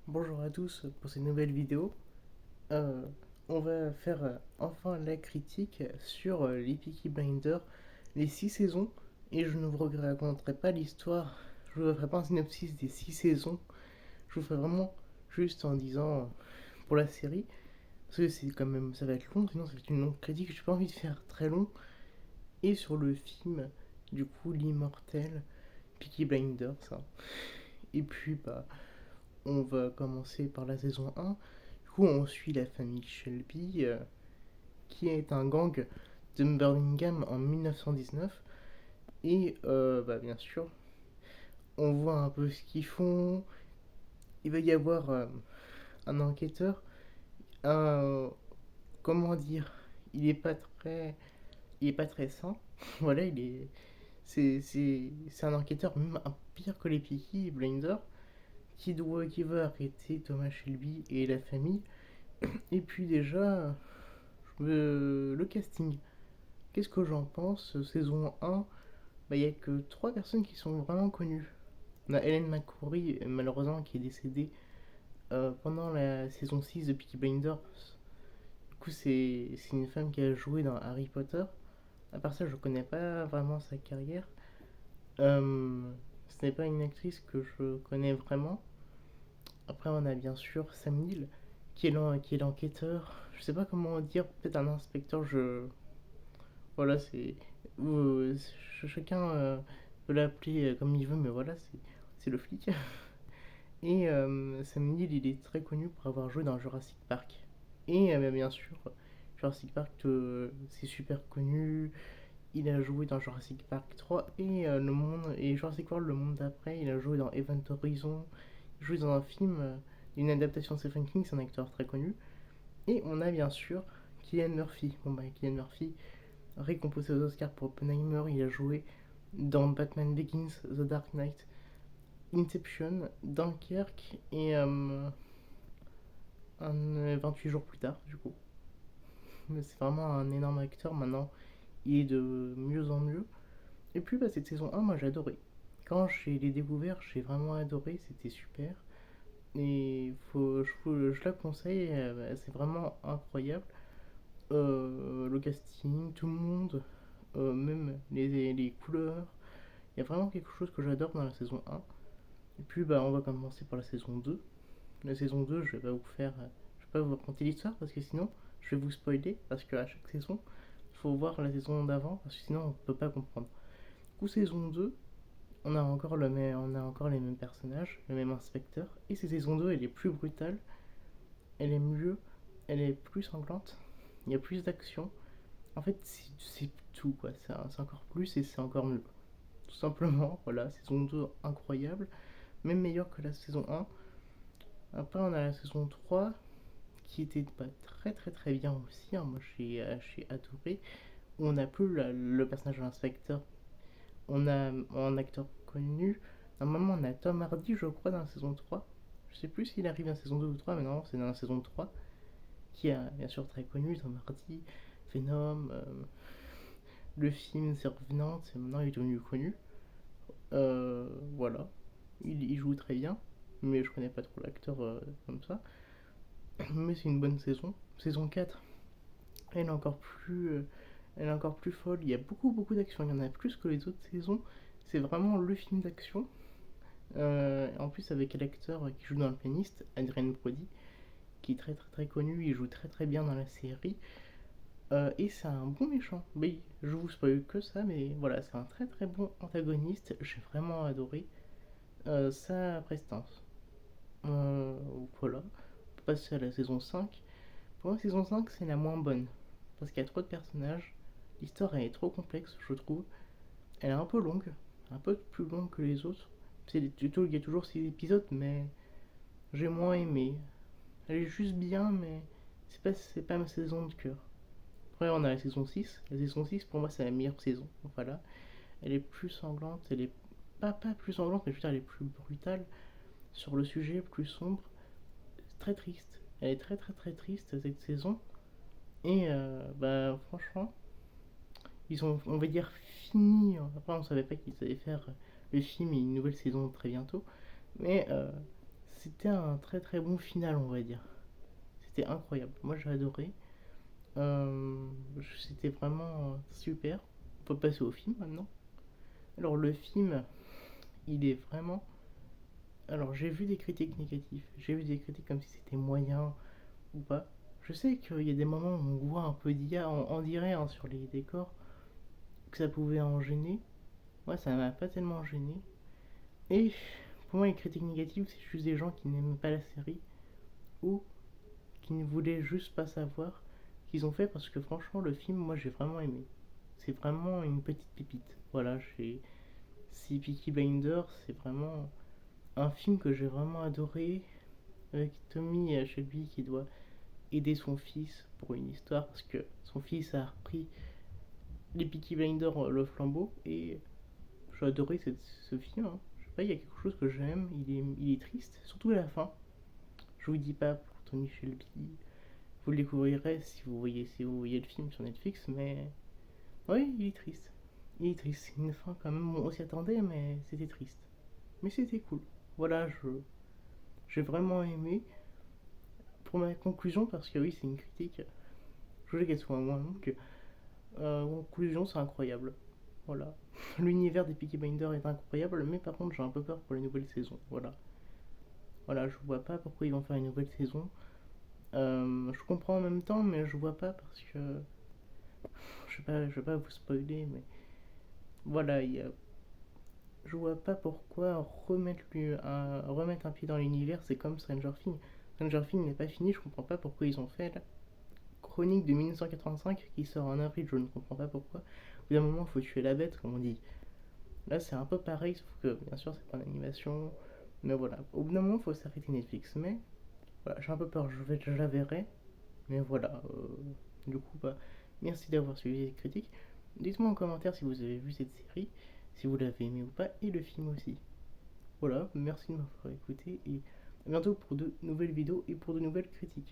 Bonjour à tous pour cette nouvelle vidéo. Euh, on va faire enfin la critique sur les Peaky Blinders, les 6 saisons, et je ne vous raconterai pas l'histoire, je ne vous ferai pas un synopsis des 6 saisons, je vous ferai vraiment juste en disant pour la série, parce que c'est quand même, ça va être long, sinon ça va être une longue critique, j'ai pas envie de faire très long, et sur le film, du coup, l'immortel Peaky Blinders, hein. Et puis, on va commencer par la saison 1. Du coup, on suit la famille Shelby, qui est un gang de Birmingham en 1919. Et bien sûr, on voit un peu ce qu'ils font. Il va y avoir un enquêteur. Un, comment dire, il est pas très, il est pas très sain. Voilà, c'est un enquêteur même pire que les Peaky Blinders qui veut arrêter Thomas Shelby et la famille. Et puis déjà, le casting. Qu'est-ce que j'en pense? Saison 1, il n'y a que 3 personnes qui sont vraiment connues. On a Helen McCrory, malheureusement, qui est décédée pendant la saison 6 de Peaky Blinders. Du coup, c'est une femme qui a joué dans Harry Potter. À part ça, je connais pas vraiment sa carrière. Ce n'est pas une actrice que je connais vraiment. Après, on a bien sûr Sam Neill, qui est l'enquêteur. Je sais pas comment dire, peut-être un inspecteur, voilà, euh, chacun peut l'appeler comme il veut, mais voilà, c'est le flic. Et Sam Neill, il est très connu pour avoir joué dans Jurassic Park. Et bien sûr, Jurassic Park, c'est super connu. Il a joué dans Jurassic Park 3 et Jurassic World, le monde d'après. Il a joué dans Event Horizon. Il a joué dans un film d'une adaptation de Stephen King, c'est un acteur très connu. Et on a bien sûr Cillian Murphy. Cillian Murphy, récompensé aux Oscars pour Oppenheimer, il a joué dans Batman Begins, The Dark Knight, Inception, Dunkerque et 28 jours plus tard, du coup. Mais c'est vraiment un énorme acteur maintenant, il est de mieux en mieux. Et puis cette saison 1, moi j'ai adoré. Quand je l'ai découvert, j'ai vraiment adoré, c'était super. Et je la conseille, c'est vraiment incroyable. Le casting, tout le monde, même les couleurs. Il y a vraiment quelque chose que j'adore dans la saison 1. Et puis on va commencer par la saison 2. La saison 2, je vais pas vous raconter l'histoire parce que sinon je vais vous spoiler parce qu'à chaque saison, il faut voir la saison d'avant parce que sinon on peut pas comprendre. Du coup, saison 2, on a encore les mêmes personnages, le même inspecteur. Et cette saison 2, elle est plus brutale, elle est mieux, elle est plus sanglante, il y a plus d'action. En fait, c'est tout quoi, c'est encore plus et c'est encore mieux. Tout simplement, voilà, saison 2 incroyable, même meilleure que la saison 1. Après, on a la saison 3 qui était pas très très très bien aussi, hein. Moi j'ai adoré. On n'a plus le personnage de l'inspecteur, on a un acteur connu. Normalement, on a Tom Hardy, je crois, dans la saison 3. Je sais plus s'il arrive dans la saison 2 ou 3, mais non, c'est dans la saison 3, qui est bien sûr très connu. Tom Hardy, Venom, le film The Revenant, maintenant il est devenu connu. Voilà, il joue très bien, mais je connais pas trop l'acteur comme ça. Mais c'est une bonne saison. Saison 4, elle est encore elle est encore plus folle. Il y a beaucoup d'action. Il y en a plus que les autres saisons. C'est vraiment le film d'action. En plus, avec l'acteur qui joue dans Le Pianiste, Adrien Brody, qui est très connu. Il joue très bien dans la série. Et c'est un bon méchant. Mais je vous spoil que ça, mais voilà, c'est un très bon antagoniste. J'ai vraiment adoré sa prestance. Voilà. On peut passer à la saison 5. Pour moi, saison 5, c'est la moins bonne. Parce qu'il y a trop de personnages. L'histoire est trop complexe, je trouve. Elle est un peu longue. Un peu plus longue que les autres. Il y a toujours 6 épisodes, mais j'ai moins aimé. Elle est juste bien, mais c'est pas ma saison de cœur. Après, on a la saison 6. La saison 6, pour moi, c'est la meilleure saison. Voilà. Elle est plus sanglante. Elle est pas plus sanglante, mais je veux dire, elle est plus brutale sur le sujet, plus sombre. Très triste. Elle est très triste cette saison. Et franchement, ils ont, on va dire, fini. Après, on savait pas qu'ils allaient faire le film et une nouvelle saison très bientôt. Mais c'était un très très bon final, on va dire. C'était incroyable. Moi, j'ai adoré. Euh, C'était vraiment super. On peut passer au film maintenant. Alors, le film, il est vraiment. Alors, j'ai vu des critiques négatives. J'ai vu des critiques comme si c'était moyen ou pas. Je sais qu'il y a des moments où on voit un peu d'IA, on dirait hein, sur les décors, que ça pouvait en gêner. Moi, ça m'a pas tellement gêné. Et pour moi, les critiques négatives, c'est juste des gens qui n'aiment pas la série ou qui ne voulaient juste pas savoir qu'ils ont fait parce que franchement, le film, moi, j'ai vraiment aimé. C'est vraiment une petite pépite. Voilà, si Peaky Blinders, c'est vraiment un film que j'ai vraiment adoré avec Tommy Shelby qui doit aider son fils pour une histoire parce que son fils a repris les Peaky Blinders le flambeau et j'ai adoré ce film. Hein. Je sais pas, il y a quelque chose que j'aime, il est triste, surtout à la fin. Je vous dis pas pour Tommy Shelby, vous le découvrirez si vous voyez le film sur Netflix, mais oui, il est triste. Il est triste, c'est une fin quand même, on s'y attendait, mais c'était triste. Mais c'était cool. Voilà, j'ai vraiment aimé. Pour ma conclusion, parce que oui, c'est une critique, je voulais qu'elle soit moins longue. Conclusion, c'est incroyable. Voilà. L'univers des Peaky Blinders est incroyable, mais par contre, j'ai un peu peur pour les nouvelles saisons. Voilà. Voilà, je vois pas pourquoi ils vont faire une nouvelle saison. Je comprends en même temps, mais je vois pas parce que. Je vais pas vous spoiler, mais. Voilà, je vois pas pourquoi remettre un pied dans l'univers, c'est comme Stranger Things. Stranger Things n'est pas fini, je comprends pas pourquoi ils ont fait la chronique de 1985 qui sort en avril, je ne comprends pas pourquoi. Au bout d'un moment, il faut tuer la bête, comme on dit. Là, c'est un peu pareil, sauf que bien sûr, c'est pas une animation. Mais voilà, au bout d'un moment, il faut s'arrêter Netflix. Mais voilà, j'ai un peu peur, je la verrai. Mais voilà, du coup, bah, merci d'avoir suivi cette critique. Dites-moi en commentaire si vous avez vu cette série, si vous l'avez aimé ou pas, et le film aussi. Voilà, merci de m'avoir écouté et à bientôt pour de nouvelles vidéos et pour de nouvelles critiques.